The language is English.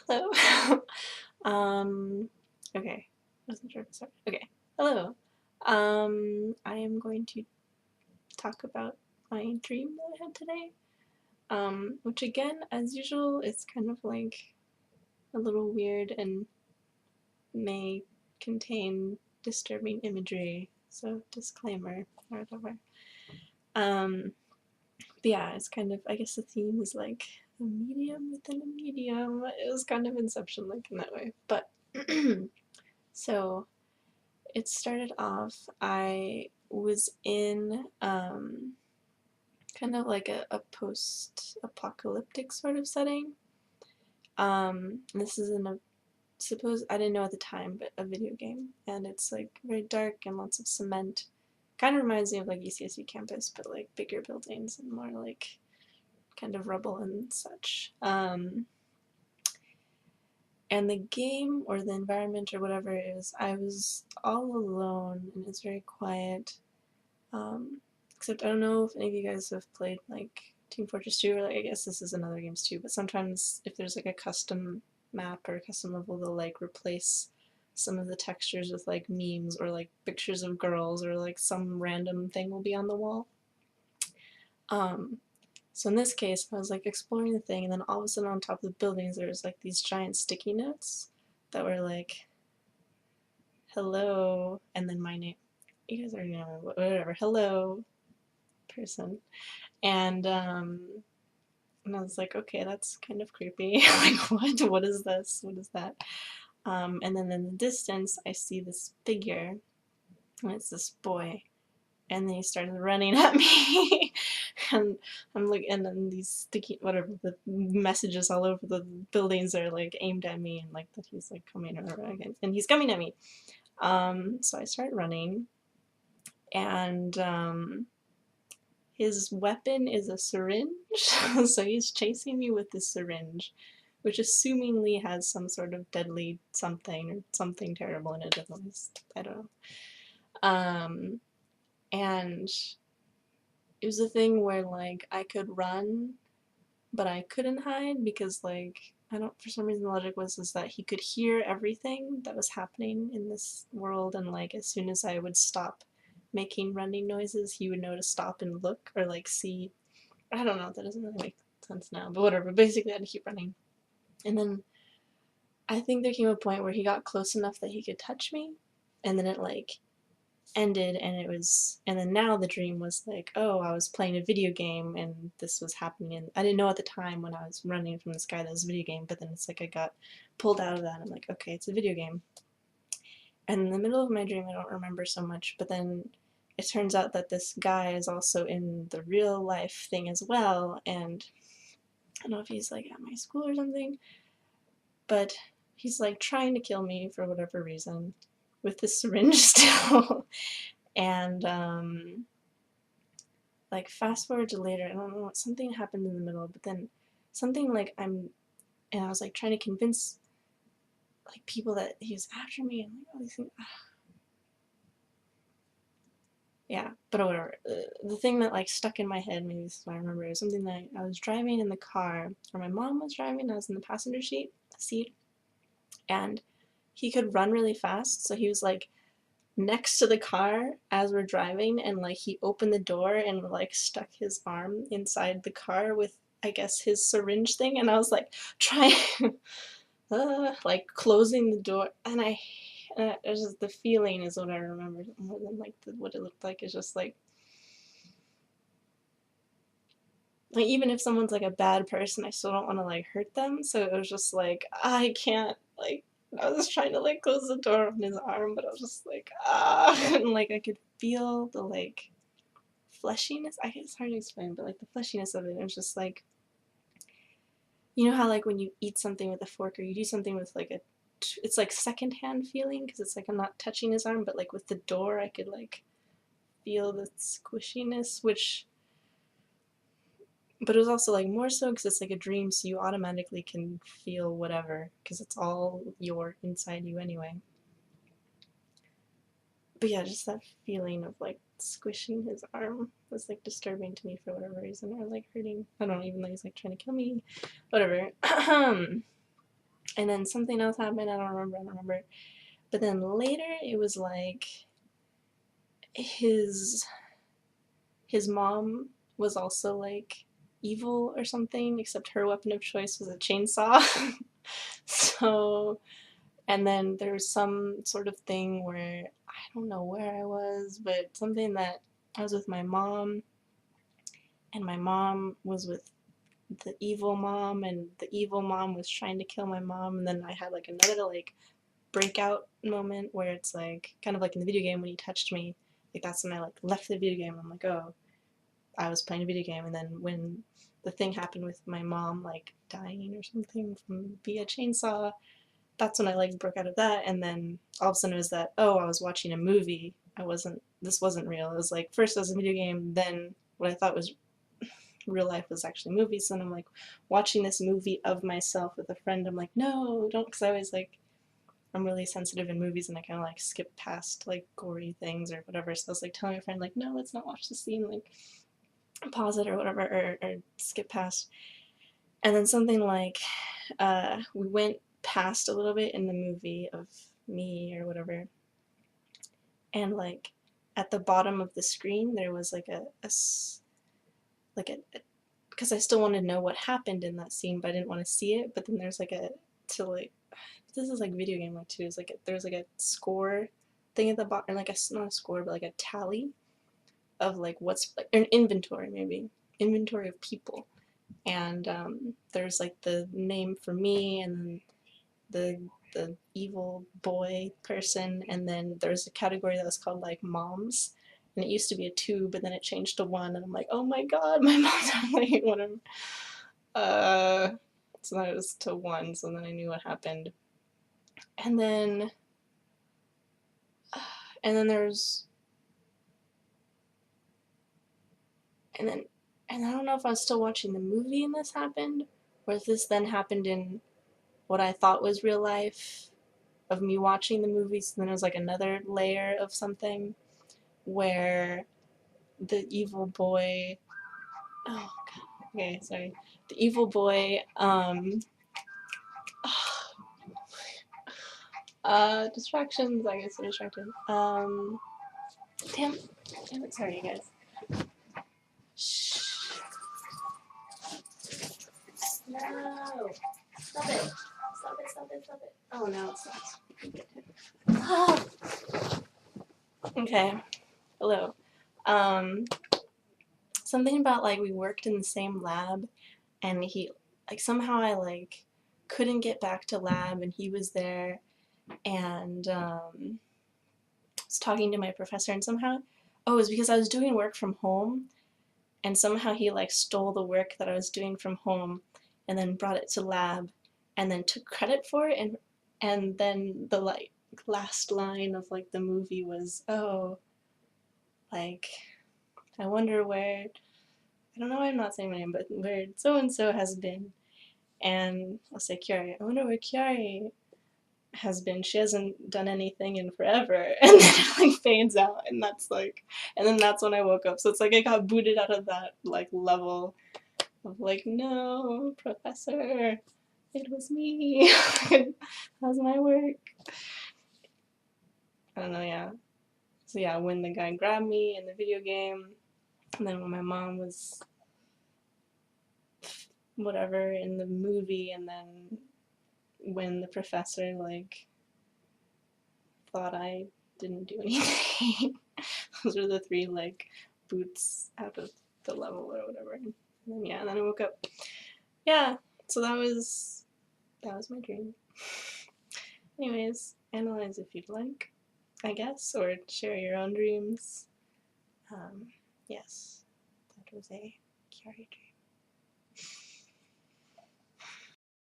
Hello. Okay. Wasn't sure if it's okay. Hello. I am going to talk about my dream that I had today. Which again, as usual, is kind of like a little weird and may contain disturbing imagery. So disclaimer or whatever. Um, but yeah, it's kind of, I guess the theme is like a medium within a medium. It was kind of Inception like in that way. But so it started off, I was in kind of like a post-apocalyptic sort of setting. This is in a, suppose, I didn't know at the time, but a video game. And it's like very dark and lots of cement. Kind of reminds me of like UCSU campus, but like bigger buildings and more like kind of rubble and such. And the game or the environment or whatever it is, I was all alone and it's very quiet. Except I don't know if any of you guys have played like Team Fortress 2 or like I guess this is in other games too, but sometimes if there's like a custom map or a custom level, they'll like replace some of the textures with like memes or like pictures of girls or like some random thing will be on the wall. So in this case, I was like exploring the thing, and then all of a sudden on top of the buildings, there was like these giant sticky notes that were like, hello, and then my name. You guys already know, whatever, hello, person. And I was like, okay, that's kind of creepy. Like, what? What is this? What is that? And then in the distance, I see this figure, and it's this boy, and then he started running at me. And I'm like, and then these sticky, whatever, the messages all over the buildings are like aimed at me, and like that he's like coming again, and he's coming at me. So I start running, and his weapon is a syringe, so he's chasing me with this syringe, which assumingly has some sort of deadly something or something terrible in it. At least I don't know. And it was a thing where like I could run, but I couldn't hide because like I don't, for some reason the logic was is that he could hear everything that was happening in this world, and like as soon as I would stop making running noises, he would know to stop and look or like see. I don't know, that doesn't really make sense now, but whatever. Basically, I had to keep running. And then I think there came a point where he got close enough that he could touch me, and then it like ended, and it was, and then now the dream was like, oh, I was playing a video game and this was happening, and I didn't know at the time when I was running from this guy that was a video game, but then it's like I got pulled out of that, and I'm like, okay, it's a video game. And in the middle of my dream, I don't remember so much, but then it turns out that this guy is also in the real life thing as well, and I don't know if he's like at my school or something, but he's like trying to kill me for whatever reason with this syringe still. And like fast forward to later, I don't know, something happened in the middle, but then something like and I was like trying to convince like people that he was after me and like all these things. Yeah, but whatever. The thing that like stuck in my head, maybe this is what I remember, is something that I was driving in the car, or my mom was driving, I was in the passenger seat, and he could run really fast, so he was like next to the car as we're driving, and like he opened the door and like stuck his arm inside the car with I guess his syringe thing, and I was like trying like closing the door, and it's just the feeling is what I remember more than like what it looked like. It's just like even if someone's like a bad person, I still don't want to like hurt them, so it was just like I can't like, I was trying to like close the door on his arm, but I was just like and like I could feel the like fleshiness. It's hard to explain, but like the fleshiness of it. It was just like, you know how like when you eat something with a fork or you do something with like a, it's like secondhand feeling because it's like I'm not touching his arm, but like with the door I could like feel the squishiness, which, but it was also like more so because it's like a dream, so you automatically can feel whatever because it's all your inside you anyway. But yeah, just that feeling of like squishing his arm was like disturbing to me for whatever reason, or like hurting. I don't know, even though he's like trying to kill me, whatever. And then something else happened, I don't remember. But then later it was like his his mom was also like evil or something, except her weapon of choice was a chainsaw. So, and then there was some sort of thing where I don't know where I was, but something that I was with my mom, and my mom was with the evil mom, and the evil mom was trying to kill my mom, and then I had like another like breakout moment where it's like kind of like in the video game when he touched me, like that's when I like left the video game. I'm like, oh, I was playing a video game, and then when the thing happened with my mom like dying or something from via chainsaw, that's when I like broke out of that. And then all of a sudden it was that, oh, I was watching a movie. This wasn't real. It was like first it was a video game, then what I thought was real life was actually movies. And I'm like watching this movie of myself with a friend. I'm like, no, don't, because I always like, I'm really sensitive in movies and I kind of like skip past like gory things or whatever. So I was like telling my friend like, no, let's not watch the scene, like pause it or whatever, or skip past. And then something like we went past a little bit in the movie of me or whatever, and like at the bottom of the screen there was like like a because I still wanted to know what happened in that scene, but I didn't want to see it. But then there's like a to like this is like video game like too. It's like there's like a score thing at the bottom, like a not a score, but like a tally of like what's like an inventory, maybe inventory of people. And there's like the name for me, and then the evil boy person, and then there's a category that was called like moms, and it used to be a 2, but then it changed to 1, and I'm like, oh my god, my mom's like whatever. So then it was to 1, so then I knew what happened. And then there's and then and I don't know if I was still watching the movie and this happened, or if this then happened in what I thought was real life of me watching the movies. And then it was like another layer of something where the evil boy, oh god, okay, sorry, the evil boy distractions, I guess. Distracted. Damn it, sorry, you guys. Shh. No, stop it. Stop it. Oh no, it stopped. Okay, hello. Um, Something about like we worked in the same lab, and he like somehow I like couldn't get back to lab, and he was there, and was talking to my professor, and somehow, oh, it was because I was doing work from home, and somehow he like stole the work that I was doing from home, and then brought it to lab, and then took credit for it, and then the like last line of like the movie was, oh, like I wonder where, I don't know why I'm not saying my name, but where so and so has been. And I'll say Kiyarii. I wonder where Kiyarii has been. She hasn't done anything in forever. And then it like fades out, and that's like, and then that's when I woke up. So it's like I got booted out of that like level of like, no, professor, it was me. That was my work. I don't know, yeah. So yeah, when the guy grabbed me in the video game, and then when my mom was whatever in the movie, and then when the professor like thought I didn't do anything. Those are the 3 like boots out of the level or whatever. And then yeah, and then I woke up. Yeah, so that was my dream. Anyways, analyze if you'd like, I guess, or share your own dreams. Yes, that was a Kiyarii dream.